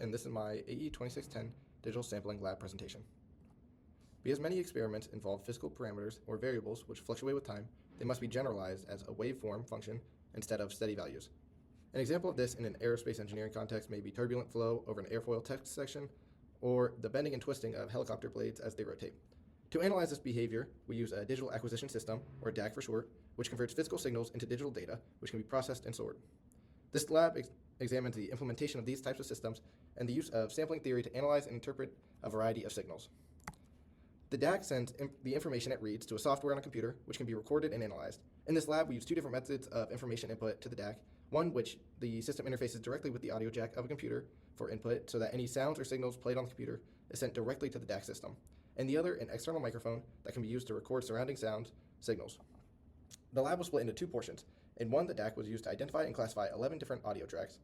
and this is my AE 2610 digital sampling lab presentation. Because many experiments involve physical parameters or variables which fluctuate with time, they must be generalized as a waveform function instead of steady values. An example of this in an aerospace engineering context may be turbulent flow over an airfoil test section, or the bending and twisting of helicopter blades as they rotate. To analyze this behavior, we use a digital acquisition system, or DAC for short, which converts physical signals into digital data, which can be processed and stored. This lab examines the implementation of these types of systems and the use of sampling theory to analyze and interpret a variety of signals. The DAC sends the information it reads to a software on a computer, which can be recorded and analyzed. In this lab, we use two different methods of information input to the DAC. One, which the system interfaces directly with the audio jack of a computer for input so that any sounds or signals played on the computer is sent directly to the DAC system. And the other, an external microphone that can be used to record surrounding sound signals. The lab was split into two portions. In one, the DAC was used to identify and classify 11 different audio tracks,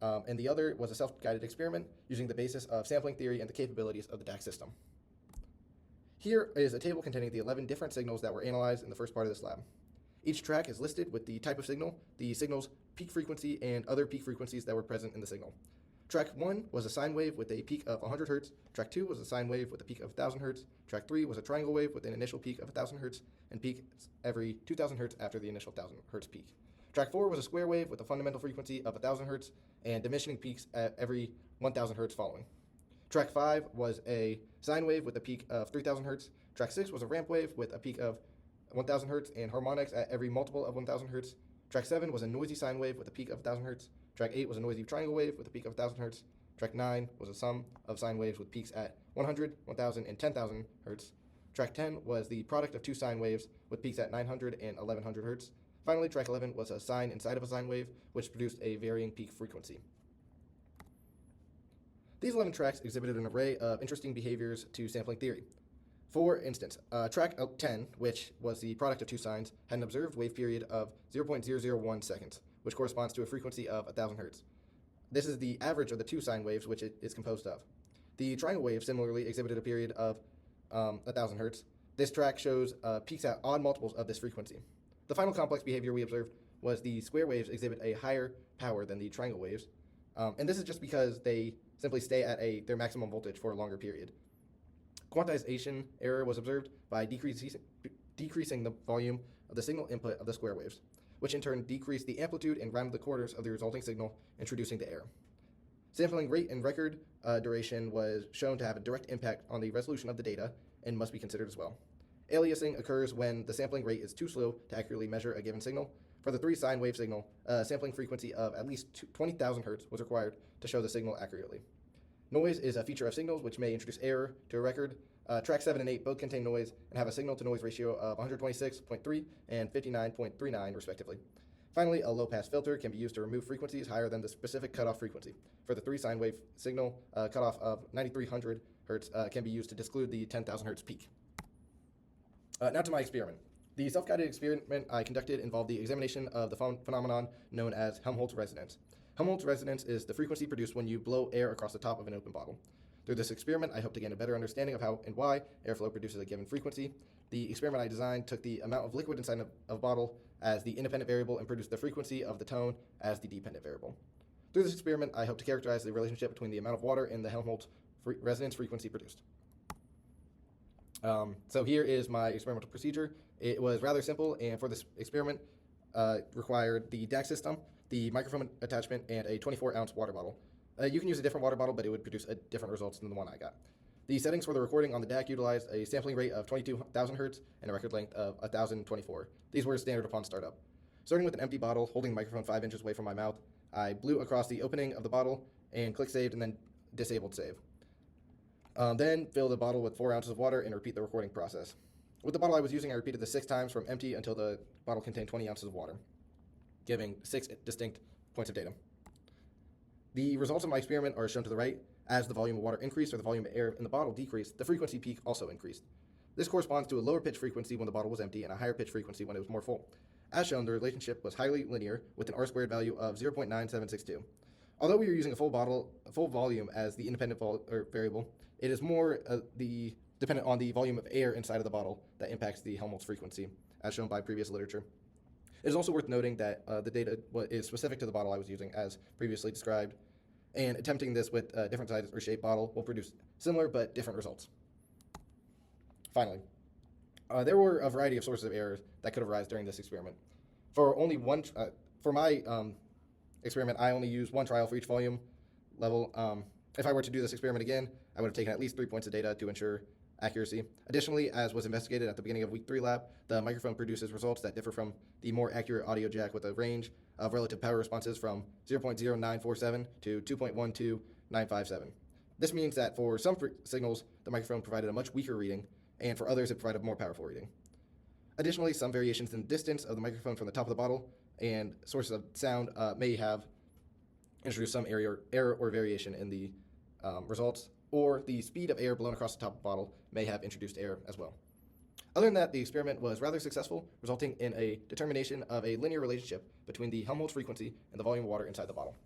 and the other was a self-guided experiment using the basis of sampling theory and the capabilities of the DAC system. Here is a table containing the 11 different signals that were analyzed in the first part of this lab. Each track is listed with the type of signal, the signal's peak frequency, and other peak frequencies that were present in the signal. Track 1 was a sine wave with a peak of 100 Hz. Track 2 was a sine wave with a peak of 1,000 Hz. Track 3 was a triangle wave with an initial peak of 1,000 Hz and peaks every 2,000 Hz after the initial 1,000 Hz peak. Track 4 was a square wave with a fundamental frequency of 1,000 Hz and diminishing peaks at every 1,000 Hz following. Track 5 was a sine wave with a peak of 3,000 Hz. Track 6 was a ramp wave with a peak of 1,000 Hz and harmonics at every multiple of 1,000 Hz. Track 7 was a noisy sine wave with a peak of 1,000 Hz. Track 8 was a noisy triangle wave with a peak of 1,000 Hz. Track 9 was a sum of sine waves with peaks at 100, 1,000, and 10,000 Hz. Track 10 was the product of two sine waves with peaks at 900 and 1,100 Hz. Finally, track 11 was a sine inside of a sine wave, which produced a varying peak frequency. These 11 tracks exhibited an array of interesting behaviors to sampling theory. For instance, track 10, which was the product of two sines, had an observed wave period of 0.001 seconds, which corresponds to a frequency of 1,000 Hz. This is the average of the two sine waves which it is composed of. The triangle wave similarly exhibited a period of 1,000 Hz. This track shows peaks at odd multiples of this frequency. The final complex behavior we observed was the square waves exhibit a higher power than the triangle waves, and this is just because they simply stay at their maximum voltage for a longer period. Quantization error was observed by decreasing the volume of the signal input of the square waves, which in turn decreased the amplitude and rounded the quarters of the resulting signal, introducing the error. Sampling rate and record duration was shown to have a direct impact on the resolution of the data and must be considered as well. Aliasing occurs when the sampling rate is too slow to accurately measure a given signal. For the three sine wave signal, a sampling frequency of at least 20,000 Hz was required to show the signal accurately. Noise is a feature of signals which may introduce error to a record. Track 7 and 8 both contain noise and have a signal-to-noise ratio of 126.3 and 59.39 respectively. Finally, a low-pass filter can be used to remove frequencies higher than the specific cutoff frequency. For the three sine wave signal, cutoff of 9,300 Hz can be used to exclude the 10,000 Hz peak. Now to my experiment. The self-guided experiment I conducted involved the examination of the phenomenon known as Helmholtz resonance. Helmholtz resonance is the frequency produced when you blow air across the top of an open bottle. Through this experiment, I hope to gain a better understanding of how and why airflow produces a given frequency. The experiment I designed took the amount of liquid inside of a bottle as the independent variable and produced the frequency of the tone as the dependent variable. Through this experiment, I hope to characterize the relationship between the amount of water and the Helmholtz resonance frequency produced. So here is my experimental procedure. It was rather simple, and for this experiment, required the DAC system, the microphone attachment, and a 24-ounce water bottle. You can use a different water bottle, but it would produce different results than the one I got. The settings for the recording on the DAC utilized a sampling rate of 22,000 Hz and a record length of 1,024. These were standard upon startup. Starting with an empty bottle, holding the microphone 5 inches away from my mouth, I blew across the opening of the bottle and click saved and then disabled save. Then fill the bottle with 4 ounces of water and repeat the recording process. With the bottle I was using, I repeated this 6 times from empty until the bottle contained 20 ounces of water, giving 6 distinct points of data. The results of my experiment are shown to the right. As the volume of water increased or the volume of air in the bottle decreased, the frequency peak also increased. This corresponds to a lower pitch frequency when the bottle was empty and a higher pitch frequency when it was more full. As shown, the relationship was highly linear with an R-squared value of 0.9762. Although we are using a full volume as the independent variable, it is more dependent on the volume of air inside of the bottle that impacts the Helmholtz frequency, as shown by previous literature. It is also worth noting that the data is specific to the bottle I was using, as previously described, and attempting this with a different size or shape bottle will produce similar but different results. Finally, there were a variety of sources of errors that could arise during this experiment. For only one, for my experiment, I only used one trial for each volume level. If I were to do this experiment again, I would have taken at least 3 points of data to ensure accuracy. Additionally, as was investigated at the beginning of week 3 lab, the microphone produces results that differ from the more accurate audio jack with a range of relative power responses from 0.0947 to 2.12957. This means that for some signals, the microphone provided a much weaker reading, and for others, it provided a more powerful reading. Additionally, some variations in the distance of the microphone from the top of the bottle and sources of sound may have introduced some error or variation in the results, or the speed of air blown across the top of the bottle may have introduced error as well. Other than that, the experiment was rather successful, resulting in a determination of a linear relationship between the Helmholtz frequency and the volume of water inside the bottle.